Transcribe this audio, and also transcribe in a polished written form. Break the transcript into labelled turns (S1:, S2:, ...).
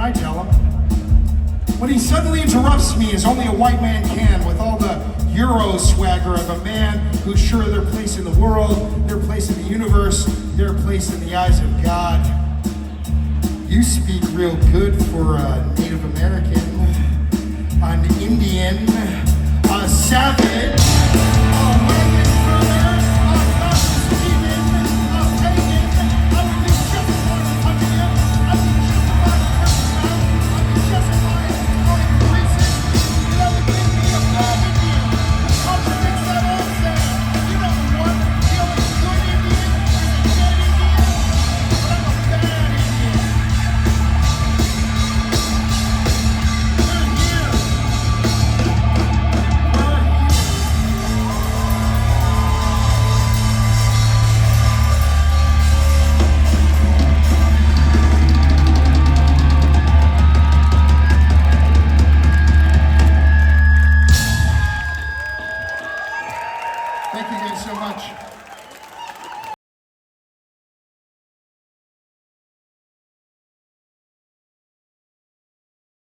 S1: And I tell him, when he suddenly interrupts me as only a white man can, with all the Euro swagger of a man who's sure of their place in the world, their place in the universe, their place in the eyes of God. You speak real good for a Native American, an Indian, a savage, a wagon burner, a Constantine, a pagan. I would be justified in touching him. I would be justified in cursing him. I would be justified in going racist. That would make me a bad Indian. Contradicts that old saying. You know the one, the only good Indian is a dead Indian. But I'm a bad Indian. Thank you guys so much.